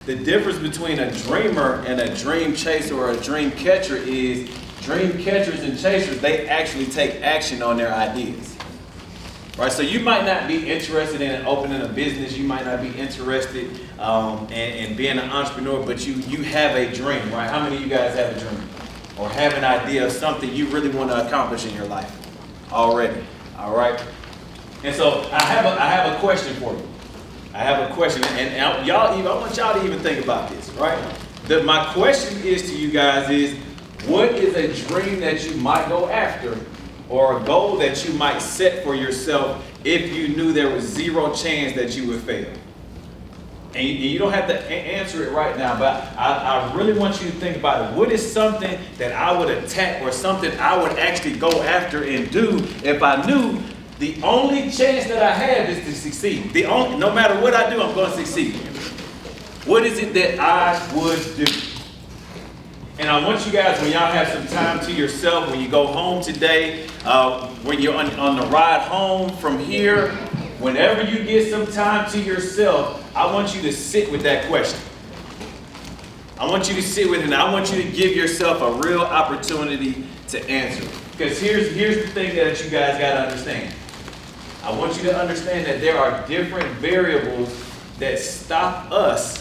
The difference between a dreamer and a dream chaser or a dream catcher is dream catchers and chasers, they actually take action on their ideas. Right? So you might not be interested in opening a business, you might not be interested in being an entrepreneur, but you have a dream, right? How many of you guys have a dream? Or have an idea of something you really want to accomplish in your life already? All right? And so I have a question for you. I have a question, and I want y'all to even think about this, right? My question is to you guys is, what is a dream that you might go after, or a goal that you might set for yourself if you knew there was zero chance that you would fail? And you don't have to answer it right now, but I really want you to think about it. What is something that I would attack, or something I would actually go after and do if I knew the only chance that I have is to succeed? No matter what I do, I'm going to succeed. What is it that I would do? And I want you guys, when y'all have some time to yourself, when you go home today, when you're on the ride home from here, whenever you get some time to yourself, I want you to sit with that question. I want you to sit with it, and I want you to give yourself a real opportunity to answer. Because here's the thing that you guys got to understand. I want you to understand that there are different variables that stop us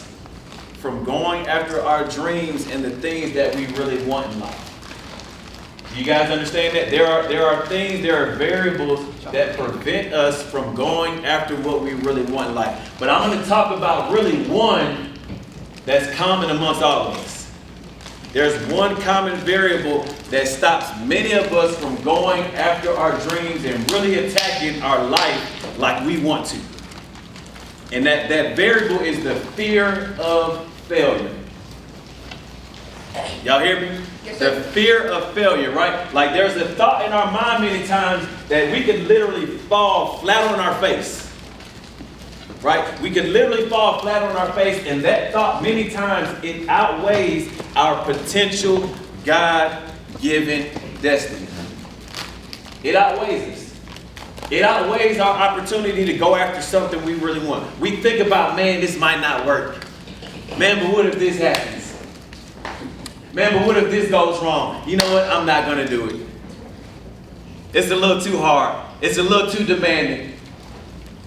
from going after our dreams and the things that we really want in life. You guys understand that? There are variables that prevent us from going after what we really want in life. But I'm going to talk about really one that's common amongst all of us. There's one common variable that stops many of us from going after our dreams and really attacking our life like we want to. And that variable is the fear of failure. Y'all hear me? Yes, sir. The fear of failure, right? Like there's a thought in our mind many times that we could literally fall flat on our face. Right? We could literally fall flat on our face, and that thought many times it outweighs our potential God-given destiny. It outweighs us. It outweighs our opportunity to go after something we really want. We think about, man, this might not work. Man, but what if this happens? Man, but what if this goes wrong? You know what? I'm not going to do it. It's a little too hard. It's a little too demanding.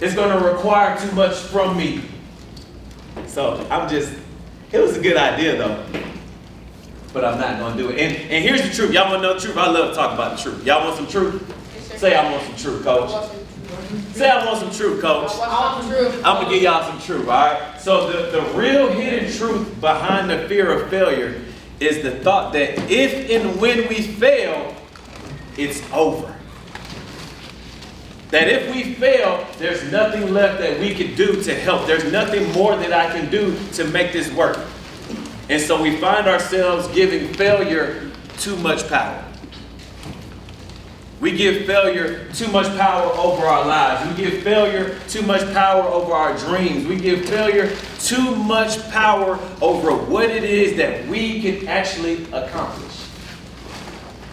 It's going to require too much from me. So it was a good idea though. But I'm not going to do it. And here's the truth. Y'all want to know the truth? I love to talk about the truth. Y'all want some truth? Yes, Say I want some truth, coach. Say I want some truth, coach. I'm going to give y'all some truth, all right? So the real hidden truth behind the fear of failure is the thought that if and when we fail, it's over. That if we fail, there's nothing left that we can do to help. There's nothing more that I can do to make this work. And so we find ourselves giving failure too much power. We give failure too much power over our lives. We give failure too much power over our dreams. We give failure too much power over what it is that we can actually accomplish.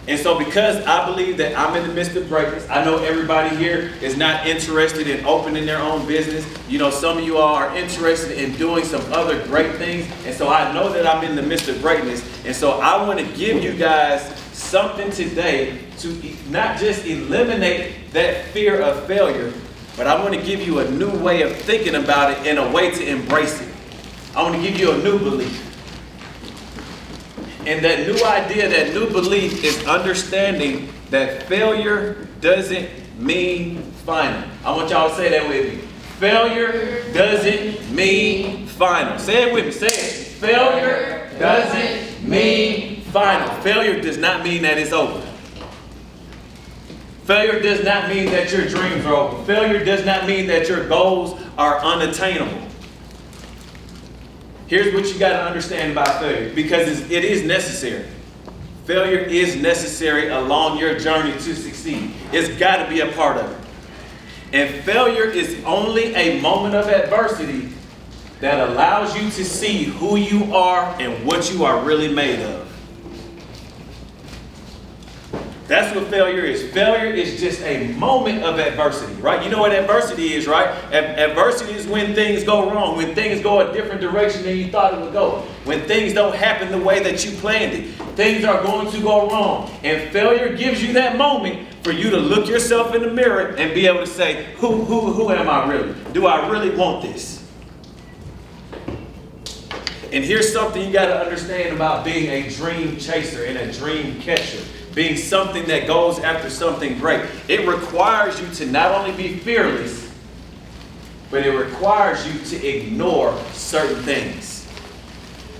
And so because I believe that I'm in the midst of greatness, I know everybody here is not interested in opening their own business. You know, some of you all are interested in doing some other great things. And so I know that I'm in the midst of greatness. And so I want to give you guys something today to not just eliminate that fear of failure, but I want to give you a new way of thinking about it and a way to embrace it. I want to give you a new belief. And that new idea, that new belief is understanding that failure doesn't mean final. I want y'all to say that with me. Failure doesn't mean final. Say it with me. Say it. Failure doesn't mean final. Failure does not mean that it's over. Failure does not mean that your dreams are over. Failure does not mean that your goals are unattainable. Here's what you got to understand about failure, because it is necessary. Failure is necessary along your journey to succeed. It's got to be a part of it. And failure is only a moment of adversity that allows you to see who you are and what you are really made of. That's what failure is. Failure is just a moment of adversity, right? You know what adversity is, right? Adversity is when things go wrong, when things go a different direction than you thought it would go, when things don't happen the way that you planned it. Things are going to go wrong. And failure gives you that moment for you to look yourself in the mirror and be able to say, who am I really? Do I really want this? And here's something you got to understand about being a dream chaser and a dream catcher. Being something that goes after something great. It requires you to not only be fearless, but it requires you to ignore certain things.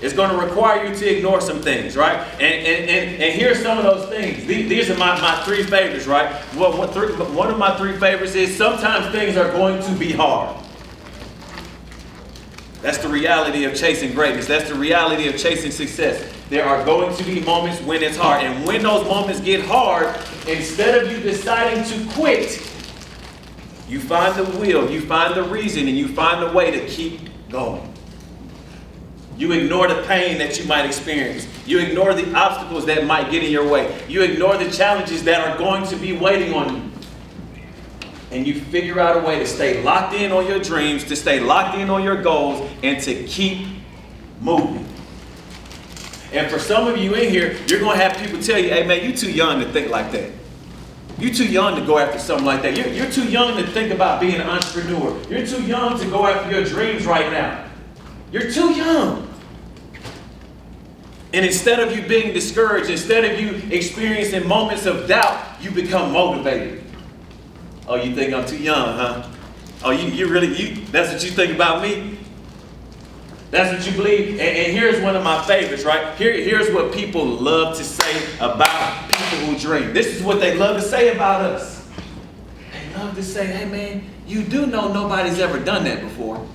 It's going to require you to ignore some things, right? And here's some of those things. These are my three favorites, right? One of my three favorites is sometimes things are going to be hard. That's the reality of chasing greatness. That's the reality of chasing success. There are going to be moments when it's hard. And when those moments get hard, instead of you deciding to quit, you find the will, you find the reason, and you find the way to keep going. You ignore the pain that you might experience. You ignore the obstacles that might get in your way. You ignore the challenges that are going to be waiting on you. And you figure out a way to stay locked in on your dreams, to stay locked in on your goals, and to keep moving. And for some of you in here, you're going to have people tell you, hey man, you're too young to think like that. You're too young to go after something like that. You're too young to think about being an entrepreneur. You're too young to go after your dreams right now. You're too young. And instead of you being discouraged, instead of you experiencing moments of doubt, you become motivated. Oh, you think I'm too young, huh? Oh, that's what you think about me? That's what you believe? And here's one of my favorites, right? Here's what people love to say about people who dream. This is what they love to say about us. They love to say, hey man, you do know nobody's ever done that before.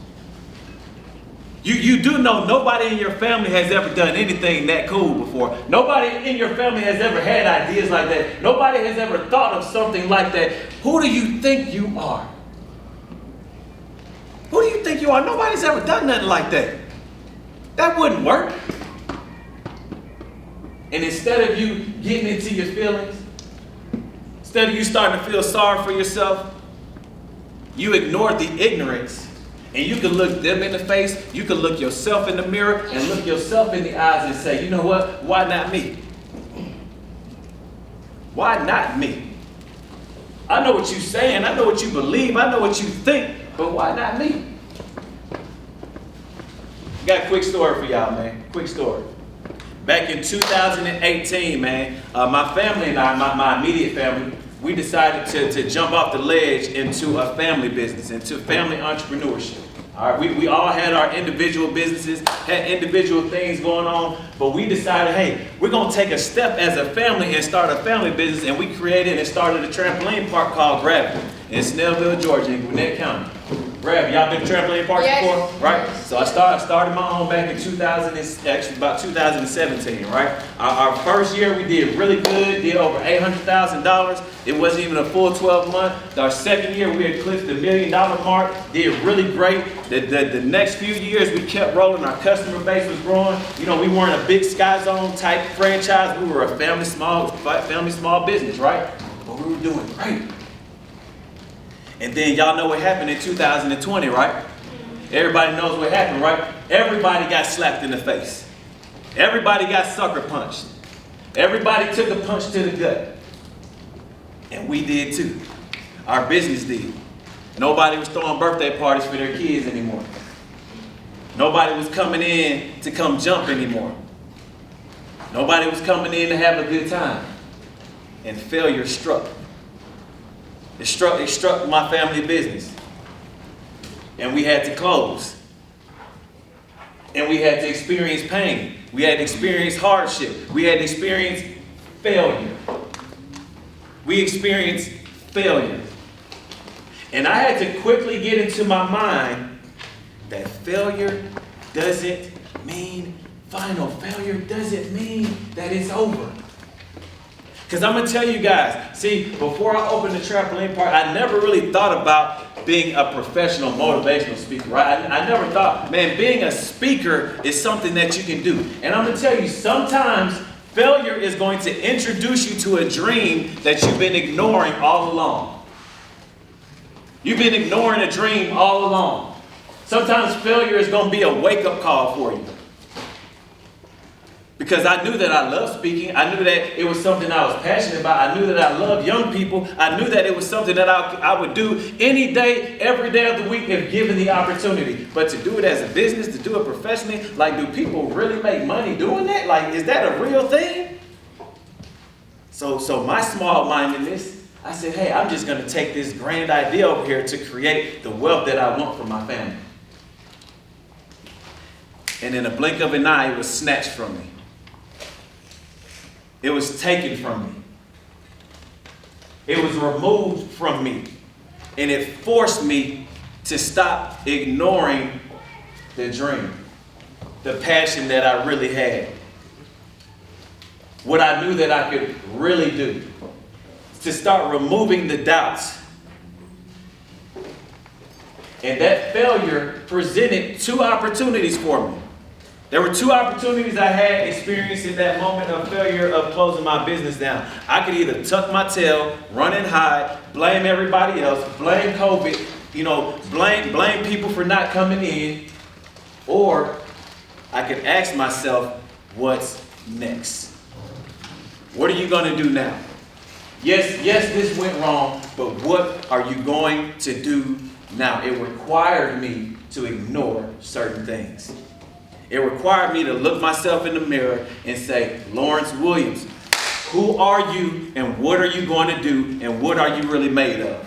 You do know nobody in your family has ever done anything that cool before. Nobody in your family has ever had ideas like that. Nobody has ever thought of something like that. Who do you think you are? Who do you think you are? Nobody's ever done nothing like that. That wouldn't work. And instead of you getting into your feelings, instead of you starting to feel sorry for yourself, you ignored the ignorance. And you can look them in the face, you can look yourself in the mirror and look yourself in the eyes and say, you know what? Why not me? Why not me? I know what you're saying, I know what you believe, I know what you think, but why not me? Got a quick story for y'all, man. Quick story. Back in 2018, man, my family and I, my immediate family, we decided to jump off the ledge into a family business, into family entrepreneurship. All right, we all had our individual businesses, had individual things going on, but we decided, hey, we're going to take a step as a family and start a family business, and we created and started a trampoline park called Gravity in Snellville, Georgia, in Gwinnett County. Gravity, y'all been to trampoline parks before? Right? So I started my own back in about 2017, right? Our first year we did really good, did over $800,000. It wasn't even a full 12 months. Our second year we eclipsed the $1 million mark, did really great. The next few years we kept rolling, our customer base was growing. You know, we weren't a big Sky Zone type franchise, we were a family small business, right? But we were doing great. And then y'all know what happened in 2020, right? Everybody knows what happened, right? Everybody got slapped in the face. Everybody got sucker punched. Everybody took a punch to the gut. And we did too. Our business did. Nobody was throwing birthday parties for their kids anymore. Nobody was coming in to come jump anymore. Nobody was coming in to have a good time. And failure struck. It struck my family business. And we had to close. And we had to experience pain. We had to experience hardship. We had to experience failure. We experienced failure. And I had to quickly get into my mind that failure doesn't mean final. Failure doesn't mean that it's over. Because I'm going to tell you guys, see, before I opened the trampoline park, I never really thought about being a professional motivational speaker, right? I never thought, man, being a speaker is something that you can do. And I'm going to tell you, sometimes Failure is going to introduce you to a dream that you've been ignoring all along. You've been ignoring a dream all along. Sometimes failure is going to be a wake-up call for you. Because I knew that I loved speaking. I knew that it was something I was passionate about. I knew that I loved young people. I knew that it was something that I would do any day, every day of the week if given the opportunity. But to do it as a business, to do it professionally, like, do people really make money doing that? Like, is that a real thing? So my small-mindedness, I said, hey, I'm just going to take this grand idea over here to create the wealth that I want for my family. And in a blink of an eye, it was snatched from me. It was taken from me. It was removed from me. And it forced me to stop ignoring the dream, the passion that I really had, what I knew that I could really do, to start removing the doubts. And that failure presented two opportunities for me. There were two opportunities I had experienced in that moment of failure of closing my business down. I could either tuck my tail, run and hide, blame everybody else, blame COVID, blame people for not coming in, or I could ask myself, what's next? What are you going to do now? Yes, this went wrong, but what are you going to do now? It required me to ignore certain things. It required me to look myself in the mirror and say, Lawrence Williams, who are you and what are you going to do and what are you really made of?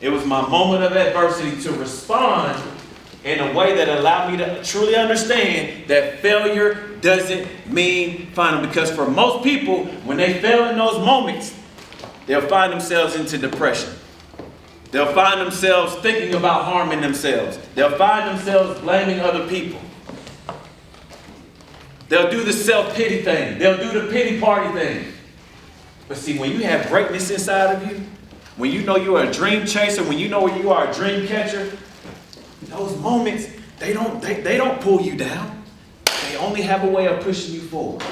It was my moment of adversity to respond in a way that allowed me to truly understand that failure doesn't mean final. Because for most people, when they fail in those moments, they'll find themselves into depression. They'll find themselves thinking about harming themselves. They'll find themselves blaming other people. They'll do the self-pity thing. They'll do the pity party thing. But see, when you have greatness inside of you, when you know you are a dream chaser, when you know you are a dream catcher, those moments, they don't pull you down. They only have a way of pushing you forward.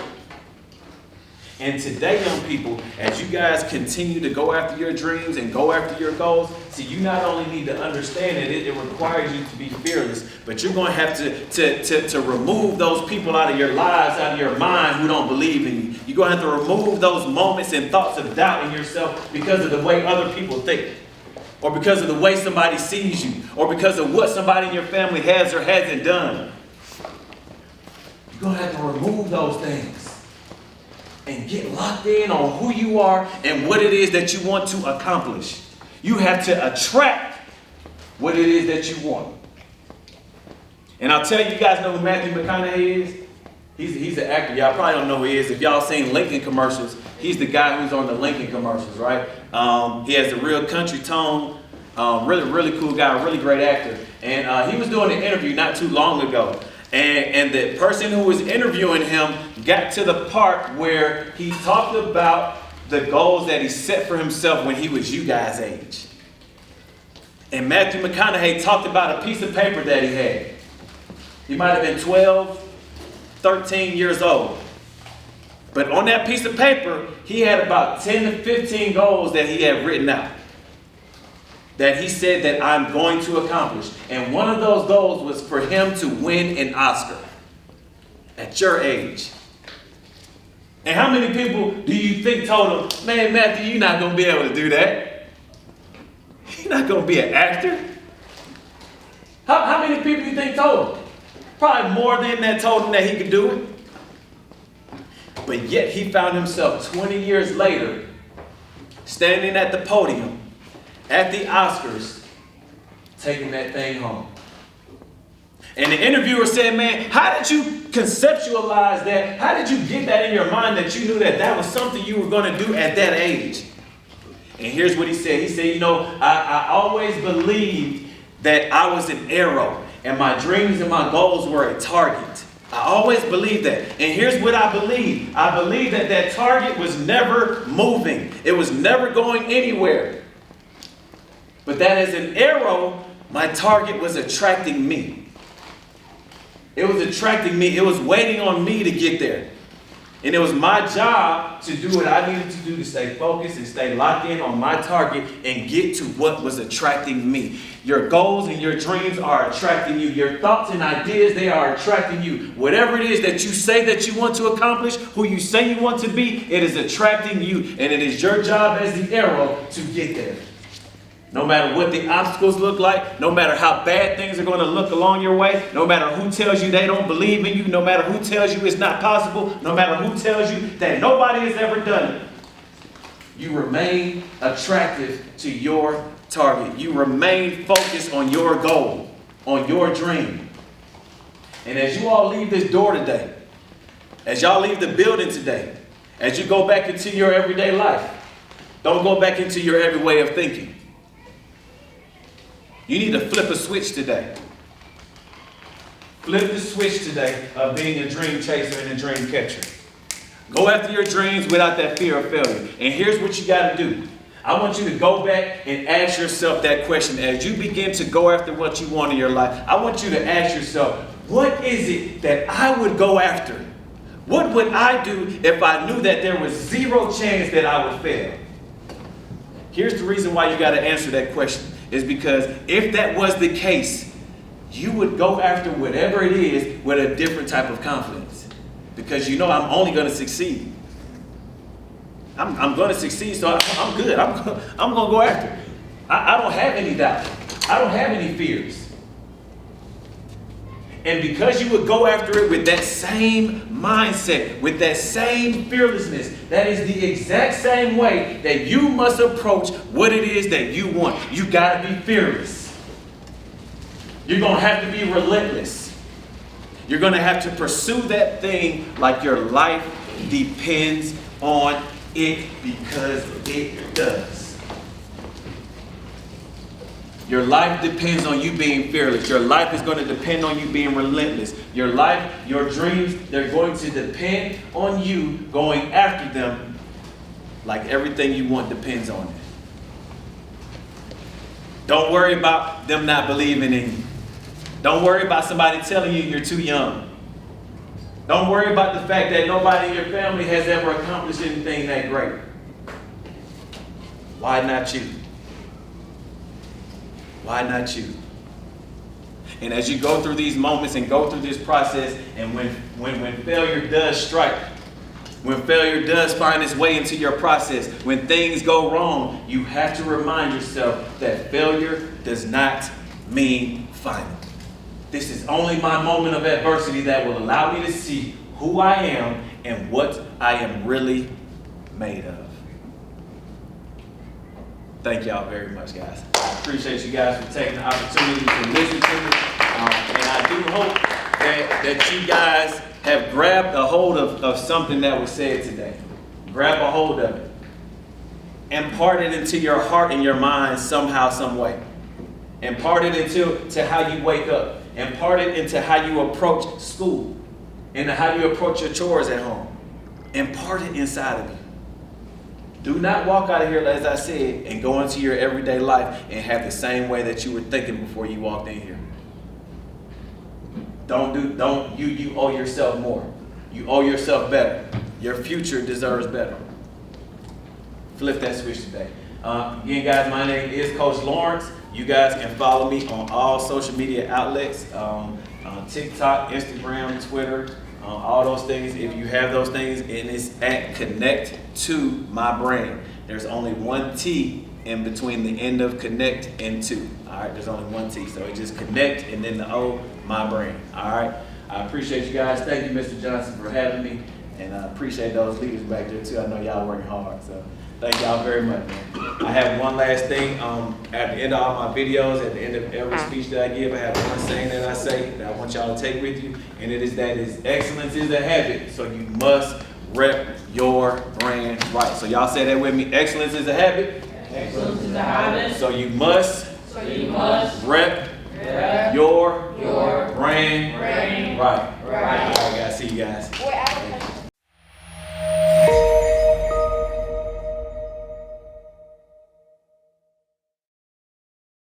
And today, young people, as you guys continue to go after your dreams and go after your goals, see, you not only need to understand that it requires you to be fearless, but you're going to have to remove those people out of your lives, out of your mind who don't believe in you. You're going to have to remove those moments and thoughts of doubt in yourself because of the way other people think, or because of the way somebody sees you, or because of what somebody in your family has or hasn't done. You're going to have to remove those things and get locked in on who you are and what it is that you want to accomplish. You have to attract what it is that you want. And I'll tell you, guys know who Matthew McConaughey is? He's an actor. Y'all probably don't know who he is. If y'all seen Lincoln commercials, he's the guy who's on the Lincoln commercials, right? He has a real country tone. Really cool guy, really great actor. And he was doing an interview not too long ago. And the person who was interviewing him got to the part where he talked about the goals that he set for himself when he was you guys' age. And Matthew McConaughey talked about a piece of paper that he had. He might have been 12, 13 years old. But on that piece of paper, he had about 10 to 15 goals that he had written out, that he said that I'm going to accomplish. And one of those goals was for him to win an Oscar at your age. And how many people do you think told him, man, Matthew, you're not going to be able to do that? You're not going to be an actor? How many people do you think told him? Probably more than that told him that he could do it. But yet he found himself 20 years later standing at the podium at the Oscars, taking that thing home. And the interviewer said, man, how did you conceptualize that? How did you get that in your mind that you knew that that was something you were going to do at that age? And here's what he said. He said, I always believed that I was an arrow and my dreams and my goals were a target. I always believed that. And here's what I believe. I believe that that target was never moving. It was never going anywhere. But that as an arrow, my target was attracting me. It was attracting me. It was waiting on me to get there. And it was my job to do what I needed to do to stay focused and stay locked in on my target and get to what was attracting me. Your goals and your dreams are attracting you. Your thoughts and ideas, they are attracting you. Whatever it is that you say that you want to accomplish, who you say you want to be, it is attracting you. And it is your job as the arrow to get there. No matter what the obstacles look like, no matter how bad things are going to look along your way, no matter who tells you they don't believe in you, no matter who tells you it's not possible, no matter who tells you that nobody has ever done it, you remain attractive to your target. You remain focused on your goal, on your dream. And as you all leave this door today, as y'all leave the building today, as you go back into your everyday life, don't go back into your every way of thinking. You need to flip a switch today. Flip the switch today of being a dream chaser and a dream catcher. Go after your dreams without that fear of failure. And here's what you got to do. I want you to go back and ask yourself that question. As you begin to go after what you want in your life, I want you to ask yourself, what is it that I would go after? What would I do if I knew that there was zero chance that I would fail? Here's the reason why you got to answer that question. Is because if that was the case, you would go after whatever it is with a different type of confidence. Because you know I'm only going to succeed. I'm going to succeed, so I'm good. I'm going to go after it. I don't have any doubt. I don't have any fears. And because you would go after it with that same mindset, with that same fearlessness, that is the exact same way that you must approach what it is that you want. You got to be fearless. You're going to have to be relentless. You're going to have to pursue that thing like your life depends on it, because it does. Your life depends on you being fearless. Your life is going to depend on you being relentless. Your life, your dreams, they're going to depend on you going after them like everything you want depends on it. Don't worry about them not believing in you. Don't worry about somebody telling you you're too young. Don't worry about the fact that nobody in your family has ever accomplished anything that great. Why not you? Why not you? And as you go through these moments and go through this process, and when failure does strike, when failure does find its way into your process, when things go wrong, you have to remind yourself that failure does not mean final. This is only my moment of adversity that will allow me to see who I am and what I am really made of. Thank y'all very much, guys. I appreciate you guys for taking the opportunity to listen to me. And I do hope that you guys have grabbed a hold of something that was said today. Grab a hold of it. Impart it into your heart and your mind somehow, some way. Impart it into how you wake up. Impart it into how you approach school. Into how you approach your chores at home. Impart it inside of you. Do not walk out of here, as I said, and go into your everyday life and have the same way that you were thinking before you walked in here. You owe yourself more. You owe yourself better. Your future deserves better. Flip that switch today. Again, guys, my name is Coach Lawrence. You guys can follow me on all social media outlets, on TikTok, Instagram, Twitter, all those things. If you have those things, and it's at Connect to My Brand. There's only one T in between the end of Connect and to. All right, there's only one T. So it just Connect and then the O, My Brand. All right. I appreciate you guys. Thank you, Mr. Johnson, for having me. And I appreciate those leaders back there too. I know y'all working hard. So thank y'all very much, man. I have one last thing. At the end of all my videos, at the end of every speech that I give, I have one saying that I say that I want y'all to take with you. And it is that excellence is a habit. So you must rep your brand right. So y'all say that with me. Excellence is a habit. Excellence is a habit. So you must rep your brand right. All right, guys. See you guys.